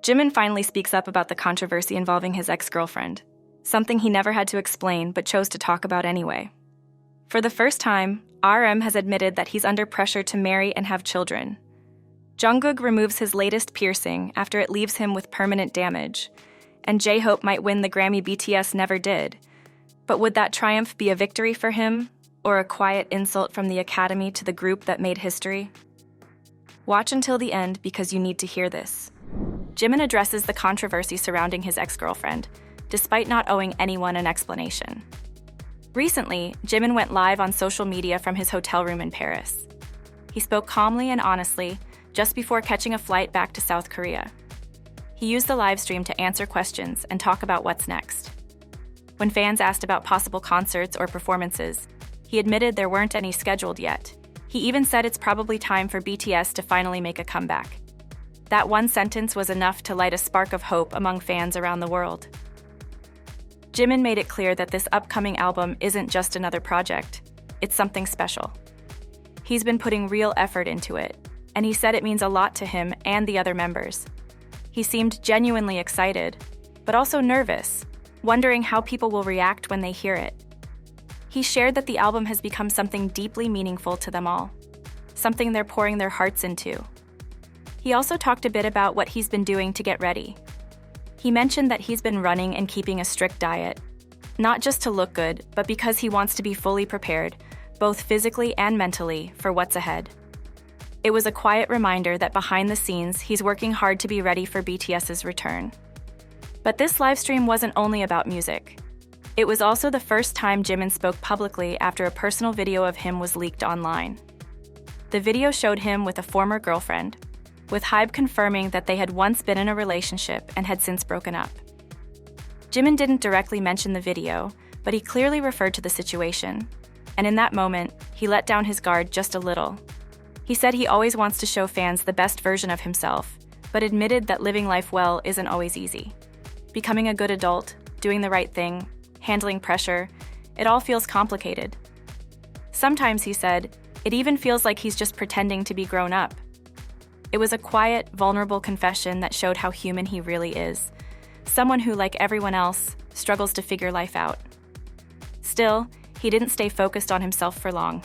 Jimin finally speaks up about the controversy involving his ex-girlfriend, something he never had to explain but chose to talk about anyway. For the first time, RM has admitted that he's under pressure to marry and have children. Jungkook removes his latest piercing after it leaves him with permanent damage, and J-Hope might win the Grammy BTS never did. But would that triumph be a victory for him, or a quiet insult from the Academy to the group that made history? Watch until the end because you need to hear this. Jimin addresses the controversy surrounding his ex-girlfriend, despite not owing anyone an explanation. Recently, Jimin went live on social media from his hotel room in Paris. He spoke calmly and honestly, just before catching a flight back to South Korea. He used the live stream to answer questions and talk about what's next. When fans asked about possible concerts or performances, he admitted there weren't any scheduled yet. He even said it's probably time for BTS to finally make a comeback. That one sentence was enough to light a spark of hope among fans around the world. Jimin made it clear that this upcoming album isn't just another project, it's something special. He's been putting real effort into it, and he said it means a lot to him and the other members. He seemed genuinely excited, but also nervous, wondering how people will react when they hear it. He shared that the album has become something deeply meaningful to them all, something they're pouring their hearts into. He also talked a bit about what he's been doing to get ready. He mentioned that he's been running and keeping a strict diet, not just to look good, but because he wants to be fully prepared, both physically and mentally, for what's ahead. It was a quiet reminder that behind the scenes, he's working hard to be ready for BTS's return. But this livestream wasn't only about music. It was also the first time Jimin spoke publicly after a personal video of him was leaked online. The video showed him with a former girlfriend, with Hybe confirming that they had once been in a relationship and had since broken up. Jimin didn't directly mention the video, but he clearly referred to the situation, and in that moment, he let down his guard just a little. He said he always wants to show fans the best version of himself, but admitted that living life well isn't always easy. Becoming a good adult, doing the right thing, handling pressure, it all feels complicated. Sometimes, he said, it even feels like he's just pretending to be grown up. It was a quiet, vulnerable confession that showed how human he really is, someone who, like everyone else, struggles to figure life out. Still, he didn't stay focused on himself for long.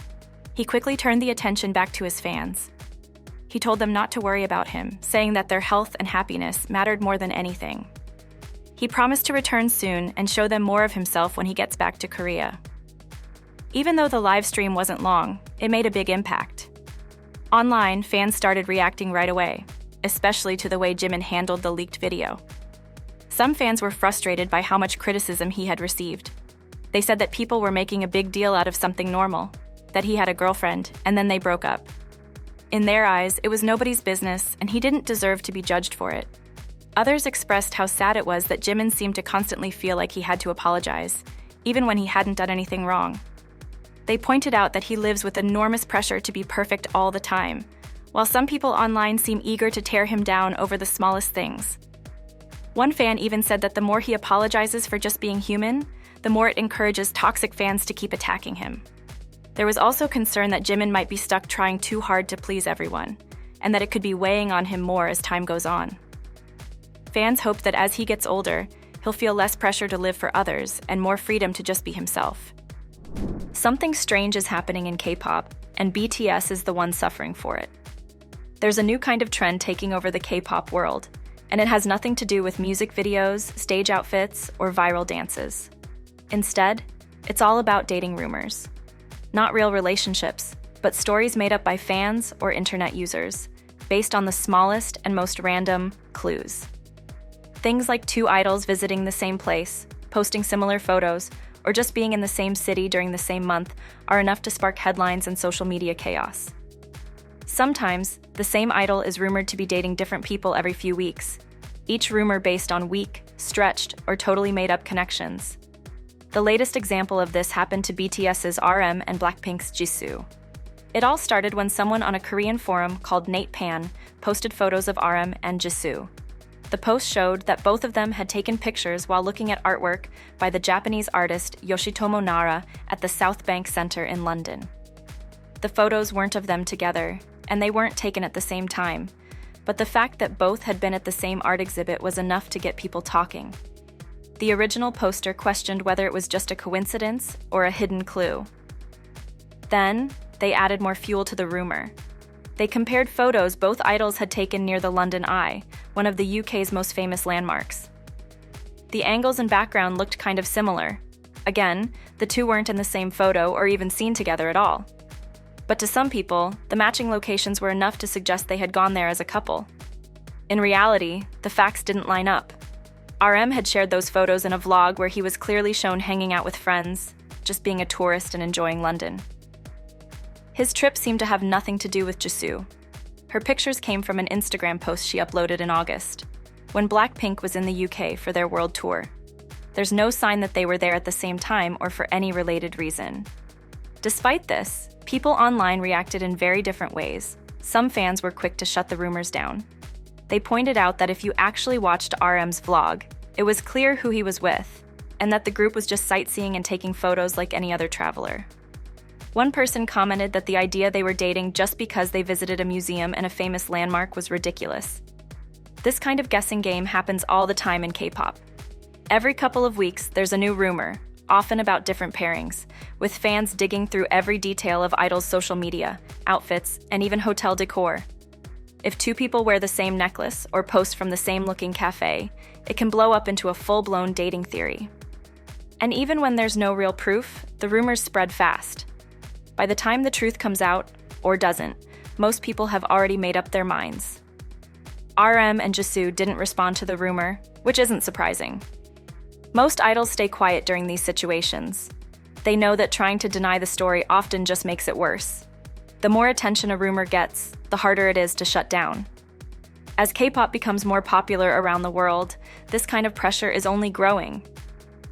He quickly turned the attention back to his fans. He told them not to worry about him, saying that their health and happiness mattered more than anything. He promised to return soon and show them more of himself when he gets back to Korea. Even though the live stream wasn't long, it made a big impact. Online, fans started reacting right away, especially to the way Jimin handled the leaked video. Some fans were frustrated by how much criticism he had received. They said that people were making a big deal out of something normal, that he had a girlfriend, and then they broke up. In their eyes, it was nobody's business, and he didn't deserve to be judged for it. Others expressed how sad it was that Jimin seemed to constantly feel like he had to apologize, even when he hadn't done anything wrong. They pointed out that he lives with enormous pressure to be perfect all the time, while some people online seem eager to tear him down over the smallest things. One fan even said that the more he apologizes for just being human, the more it encourages toxic fans to keep attacking him. There was also concern that Jimin might be stuck trying too hard to please everyone, and that it could be weighing on him more as time goes on. Fans hoped that as he gets older, he'll feel less pressure to live for others and more freedom to just be himself. Something strange is happening in K-pop, and BTS is the one suffering for it. There's a new kind of trend taking over the K-pop world, and it has nothing to do with music videos, stage outfits, or viral dances. Instead, it's all about dating rumors. Not real relationships, but stories made up by fans or internet users, based on the smallest and most random clues. Things like two idols visiting the same place, posting similar photos, or just being in the same city during the same month are enough to spark headlines and social media chaos. Sometimes, the same idol is rumored to be dating different people every few weeks, each rumor based on weak, stretched, or totally made-up connections. The latest example of this happened to BTS's RM and Blackpink's Jisoo. It all started when someone on a Korean forum called Nate Pan posted photos of RM and Jisoo. The post showed that both of them had taken pictures while looking at artwork by the Japanese artist Yoshitomo Nara at the South Bank Centre in London. The photos weren't of them together, and they weren't taken at the same time, but the fact that both had been at the same art exhibit was enough to get people talking. The original poster questioned whether it was just a coincidence or a hidden clue. Then, they added more fuel to the rumor. They compared photos both idols had taken near the London Eye, one of the UK's most famous landmarks. The angles and background looked kind of similar. Again, the two weren't in the same photo or even seen together at all. But to some people, the matching locations were enough to suggest they had gone there as a couple. In reality, the facts didn't line up. RM had shared those photos in a vlog where he was clearly shown hanging out with friends, just being a tourist and enjoying London. His trip seemed to have nothing to do with Jisoo. Her pictures came from an Instagram post she uploaded in August, when Blackpink was in the UK for their world tour. There's no sign that they were there at the same time or for any related reason. Despite this, people online reacted in very different ways. Some fans were quick to shut the rumors down. They pointed out that if you actually watched RM's vlog, it was clear who he was with, and that the group was just sightseeing and taking photos like any other traveler. One person commented that the idea they were dating just because they visited a museum and a famous landmark was ridiculous. This kind of guessing game happens all the time in K-pop. Every couple of weeks, there's a new rumor, often about different pairings, with fans digging through every detail of idols' social media, outfits, and even hotel decor. If two people wear the same necklace or post from the same-looking cafe, it can blow up into a full-blown dating theory. And even when there's no real proof, the rumors spread fast. By the time the truth comes out, or doesn't, most people have already made up their minds. RM and Jisoo didn't respond to the rumor, which isn't surprising. Most idols stay quiet during these situations. They know that trying to deny the story often just makes it worse. The more attention a rumor gets, the harder it is to shut down. As K-pop becomes more popular around the world, this kind of pressure is only growing.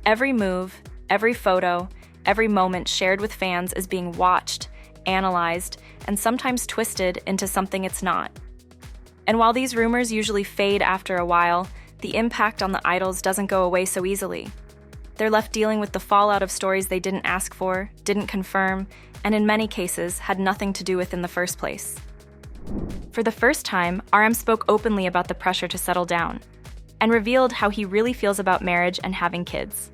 Every move, every photo, every moment shared with fans is being watched, analyzed, and sometimes twisted into something it's not. And while these rumors usually fade after a while, the impact on the idols doesn't go away so easily. They're left dealing with the fallout of stories they didn't ask for, didn't confirm, and in many cases had nothing to do with in the first place. For the first time, RM spoke openly about the pressure to settle down, and revealed how he really feels about marriage and having kids.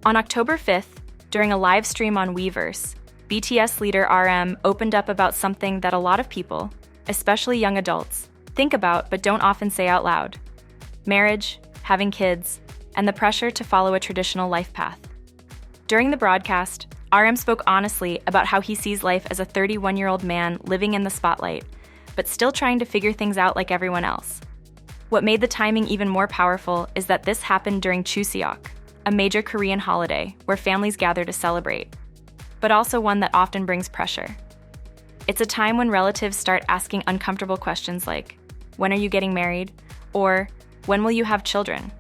On October 5th, during a live stream on Weverse, BTS leader RM opened up about something that a lot of people, especially young adults, think about but don't often say out loud: marriage, having kids, and the pressure to follow a traditional life path. During the broadcast, RM spoke honestly about how he sees life as a 31-year-old man living in the spotlight, but still trying to figure things out like everyone else. What made the timing even more powerful is that this happened during Chuseok, a major Korean holiday where families gather to celebrate, but also one that often brings pressure. It's a time when relatives start asking uncomfortable questions like, "When are you getting married?" or "When will you have children?"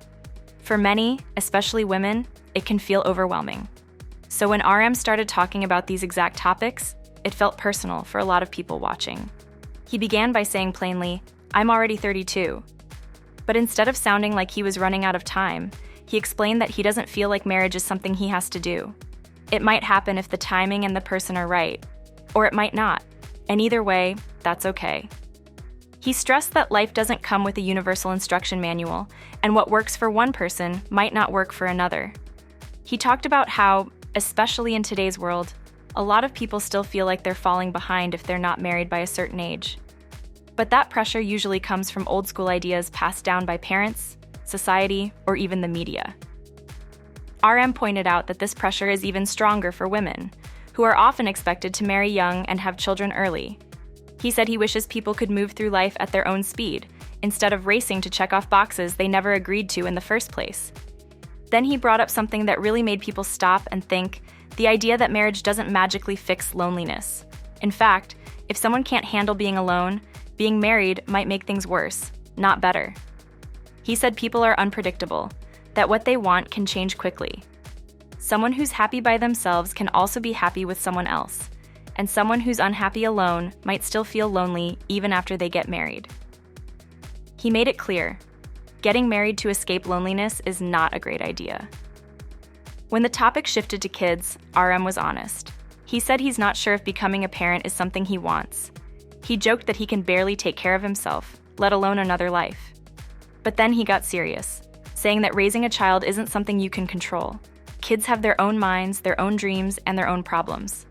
For many, especially women, it can feel overwhelming. So when RM started talking about these exact topics, it felt personal for a lot of people watching. He began by saying plainly, "I'm already 32. But instead of sounding like he was running out of time, he explained that he doesn't feel like marriage is something he has to do. It might happen if the timing and the person are right, or it might not, and either way, that's okay. He stressed that life doesn't come with a universal instruction manual, and what works for one person might not work for another. He talked about how, especially in today's world, a lot of people still feel like they're falling behind if they're not married by a certain age. But that pressure usually comes from old school ideas passed down by parents, society, or even the media. RM pointed out that this pressure is even stronger for women, who are often expected to marry young and have children early. He said he wishes people could move through life at their own speed, instead of racing to check off boxes they never agreed to in the first place. Then he brought up something that really made people stop and think: the idea that marriage doesn't magically fix loneliness. In fact, if someone can't handle being alone, being married might make things worse, not better. He said people are unpredictable, that what they want can change quickly. Someone who's happy by themselves can also be happy with someone else, and someone who's unhappy alone might still feel lonely even after they get married. He made it clear, getting married to escape loneliness is not a great idea. When the topic shifted to kids, RM was honest. He said he's not sure if becoming a parent is something he wants. He joked that he can barely take care of himself, let alone another life. But then he got serious, saying that raising a child isn't something you can control. Kids have their own minds, their own dreams, and their own problems.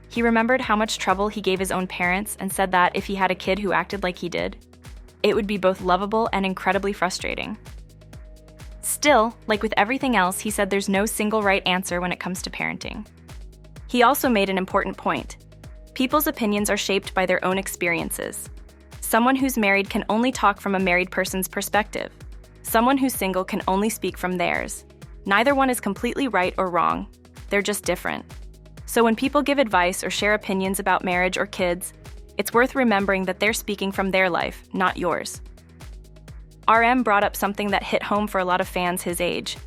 He remembered how much trouble he gave his own parents and said that if he had a kid who acted like he did, it would be both lovable and incredibly frustrating. Still, like with everything else, he said there's no single right answer when it comes to parenting. He also made an important point. People's opinions are shaped by their own experiences. Someone who's married can only talk from a married person's perspective. Someone who's single can only speak from theirs. Neither one is completely right or wrong. They're just different. So when people give advice or share opinions about marriage or kids, it's worth remembering that they're speaking from their life, not yours. RM brought up something that hit home for a lot of fans his age.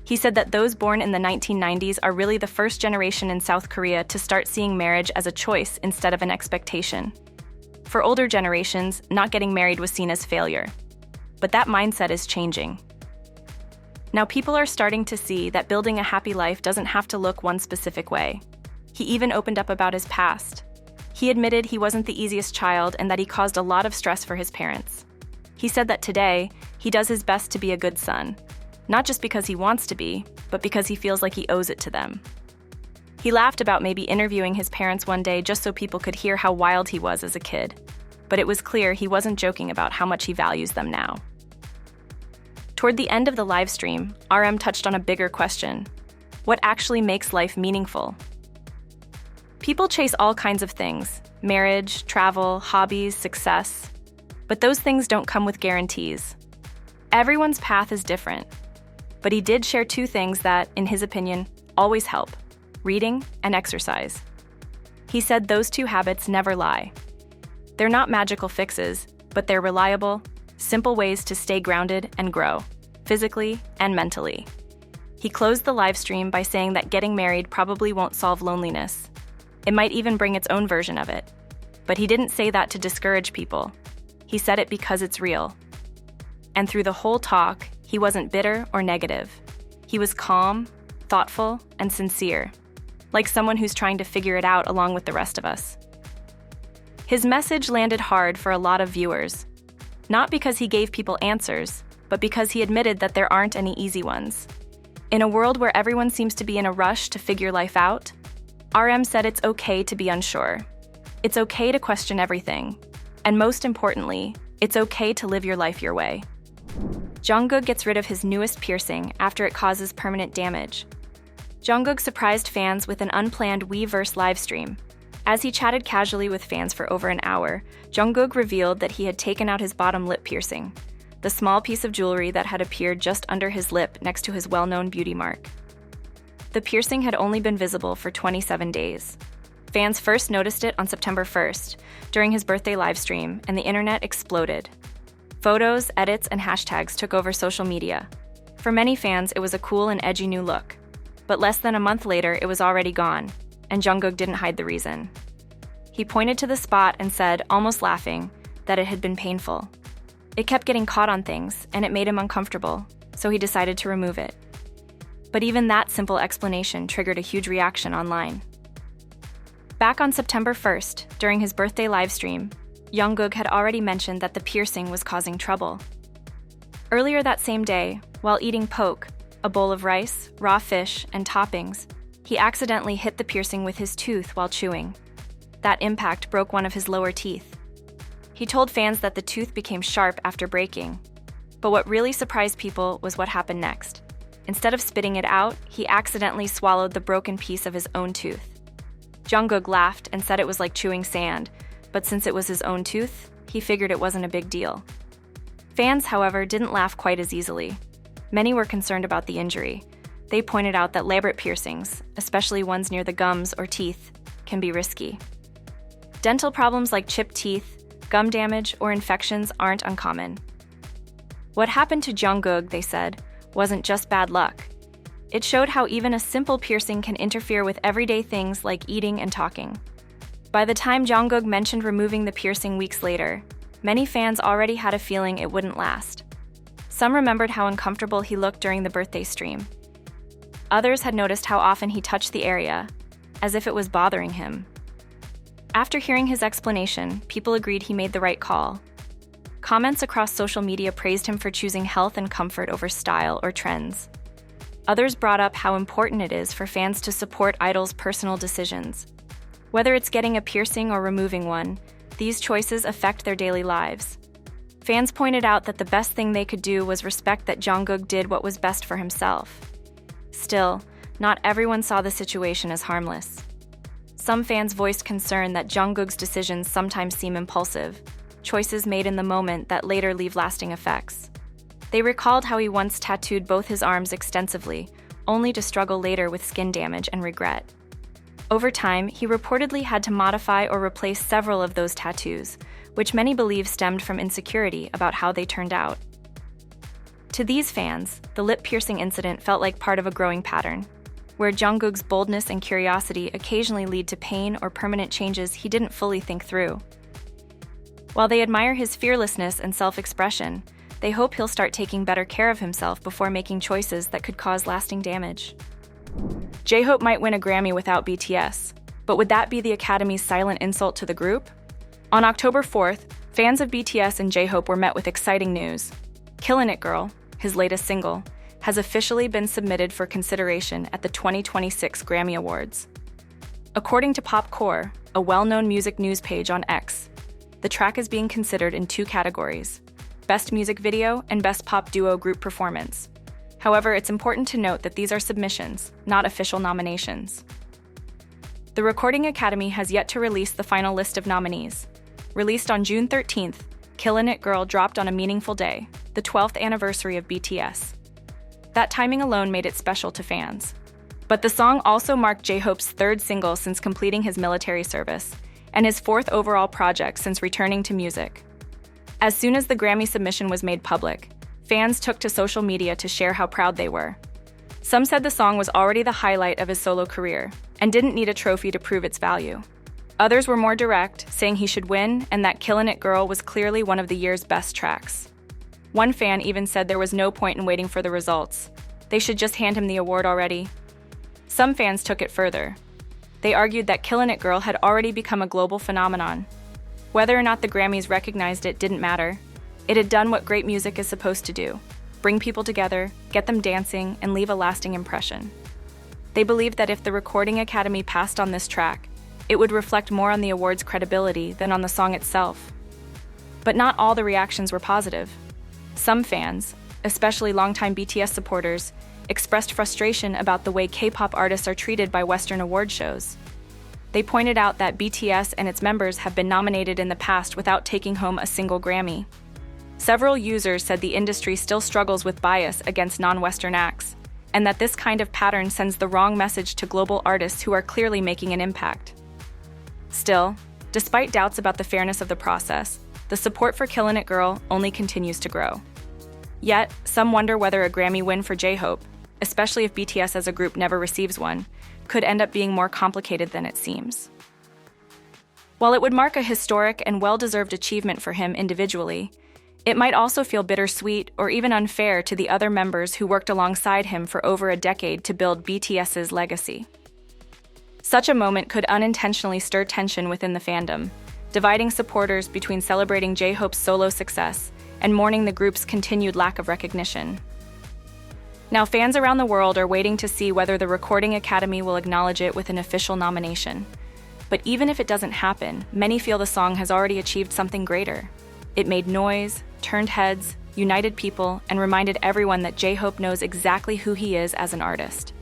He said that those born in the 1990s are really the first generation in South Korea to start seeing marriage as a choice instead of an expectation. For older generations, not getting married was seen as failure. But that mindset is changing. Now people are starting to see that building a happy life doesn't have to look one specific way. He even opened up about his past. He admitted he wasn't the easiest child and that he caused a lot of stress for his parents. He said that today, he does his best to be a good son, not just because he wants to be, but because he feels like he owes it to them. He laughed about maybe interviewing his parents one day just so people could hear how wild he was as a kid, but it was clear he wasn't joking about how much he values them now. Toward the end of the live stream, RM touched on a bigger question. What actually makes life meaningful? People chase all kinds of things: marriage, travel, hobbies, success. But those things don't come with guarantees. Everyone's path is different. But he did share two things that, in his opinion, always help: reading and exercise. He said those two habits never lie. They're not magical fixes, but they're reliable, simple ways to stay grounded and grow, physically and mentally. He closed the live stream by saying that getting married probably won't solve loneliness. It might even bring its own version of it. But he didn't say that to discourage people. He said it because it's real. And through the whole talk, he wasn't bitter or negative. He was calm, thoughtful, and sincere, like someone who's trying to figure it out along with the rest of us. His message landed hard for a lot of viewers, not because he gave people answers, but because he admitted that there aren't any easy ones. In a world where everyone seems to be in a rush to figure life out, RM said it's okay to be unsure. It's okay to question everything. And most importantly, it's okay to live your life your way. Jungkook gets rid of his newest piercing after it causes permanent damage. Jungkook surprised fans with an unplanned Weverse livestream. As he chatted casually with fans for over an hour, Jungkook revealed that he had taken out his bottom lip piercing, the small piece of jewelry that had appeared just under his lip next to his well-known beauty mark. The piercing had only been visible for 27 days. Fans first noticed it on September 1st, during his birthday livestream, and the internet exploded. Photos, edits, and hashtags took over social media. For many fans, it was a cool and edgy new look. But less than a month later, it was already gone, and Jungkook didn't hide the reason. He pointed to the spot and said, almost laughing, that it had been painful. It kept getting caught on things, and it made him uncomfortable, so he decided to remove it. But even that simple explanation triggered a huge reaction online. Back on September 1st, during his birthday livestream, Jungkook had already mentioned that the piercing was causing trouble. Earlier that same day, while eating poke, a bowl of rice, raw fish, and toppings, he accidentally hit the piercing with his tooth while chewing. That impact broke one of his lower teeth. He told fans that the tooth became sharp after breaking. But what really surprised people was what happened next. Instead of spitting it out, he accidentally swallowed the broken piece of his own tooth. Jungkook laughed and said it was like chewing sand, but since it was his own tooth, he figured it wasn't a big deal. Fans, however, didn't laugh quite as easily. Many were concerned about the injury. They pointed out that elaborate piercings, especially ones near the gums or teeth, can be risky. Dental problems like chipped teeth, gum damage, or infections aren't uncommon. What happened to Jungkook, they said, wasn't just bad luck. It showed how even a simple piercing can interfere with everyday things like eating and talking. By the time Jungkook mentioned removing the piercing weeks later, many fans already had a feeling it wouldn't last. Some remembered how uncomfortable he looked during the birthday stream. Others had noticed how often he touched the area, as if it was bothering him. After hearing his explanation, people agreed he made the right call. Comments across social media praised him for choosing health and comfort over style or trends. Others brought up how important it is for fans to support idols' personal decisions. Whether it's getting a piercing or removing one, these choices affect their daily lives. Fans pointed out that the best thing they could do was respect that Jungkook did what was best for himself. Still, not everyone saw the situation as harmless. Some fans voiced concern that Jungkook's decisions sometimes seem impulsive, choices made in the moment that later leave lasting effects. They recalled how he once tattooed both his arms extensively, only to struggle later with skin damage and regret. Over time, he reportedly had to modify or replace several of those tattoos, which many believe stemmed from insecurity about how they turned out. To these fans, the lip-piercing incident felt like part of a growing pattern, where Jungkook's boldness and curiosity occasionally lead to pain or permanent changes he didn't fully think through. While they admire his fearlessness and self-expression, they hope he'll start taking better care of himself before making choices that could cause lasting damage. J-Hope might win a Grammy without BTS, but would that be the Academy's silent insult to the group? On October 4th, fans of BTS and J-Hope were met with exciting news. Killin' It Girl, his latest single, has officially been submitted for consideration at the 2026 Grammy Awards. According to Popcore, a well-known music news page on X, the track is being considered in two categories: Best Music Video and Best Pop Duo Group Performance. However, it's important to note that these are submissions, not official nominations. The Recording Academy has yet to release the final list of nominees. Released on June 13th, Killin' It Girl dropped on a meaningful day, the 12th anniversary of BTS. That timing alone made it special to fans. But the song also marked J-Hope's third single since completing his military service, and his fourth overall project since returning to music. As soon as the Grammy submission was made public, fans took to social media to share how proud they were. Some said the song was already the highlight of his solo career and didn't need a trophy to prove its value. Others were more direct, saying he should win and that Killin' It Girl was clearly one of the year's best tracks. One fan even said there was no point in waiting for the results. They should just hand him the award already. Some fans took it further. They argued that Killin' It Girl had already become a global phenomenon. Whether or not the Grammys recognized it didn't matter. It had done what great music is supposed to do: bring people together, get them dancing, and leave a lasting impression. They believed that if the Recording Academy passed on this track, it would reflect more on the award's credibility than on the song itself. But not all the reactions were positive. Some fans, especially longtime BTS supporters, expressed frustration about the way K-pop artists are treated by Western award shows. They pointed out that BTS and its members have been nominated in the past without taking home a single Grammy. Several users said the industry still struggles with bias against non-Western acts, and that this kind of pattern sends the wrong message to global artists who are clearly making an impact. Still, despite doubts about the fairness of the process, the support for Killin' It Girl only continues to grow. Yet, some wonder whether a Grammy win for J-Hope, especially if BTS as a group never receives one, could end up being more complicated than it seems. While it would mark a historic and well-deserved achievement for him individually, it might also feel bittersweet or even unfair to the other members who worked alongside him for over a decade to build BTS's legacy. Such a moment could unintentionally stir tension within the fandom, dividing supporters between celebrating J-Hope's solo success and mourning the group's continued lack of recognition. Now, fans around the world are waiting to see whether the Recording Academy will acknowledge it with an official nomination. But even if it doesn't happen, many feel the song has already achieved something greater. It made noise, turned heads, united people, and reminded everyone that J-Hope knows exactly who he is as an artist.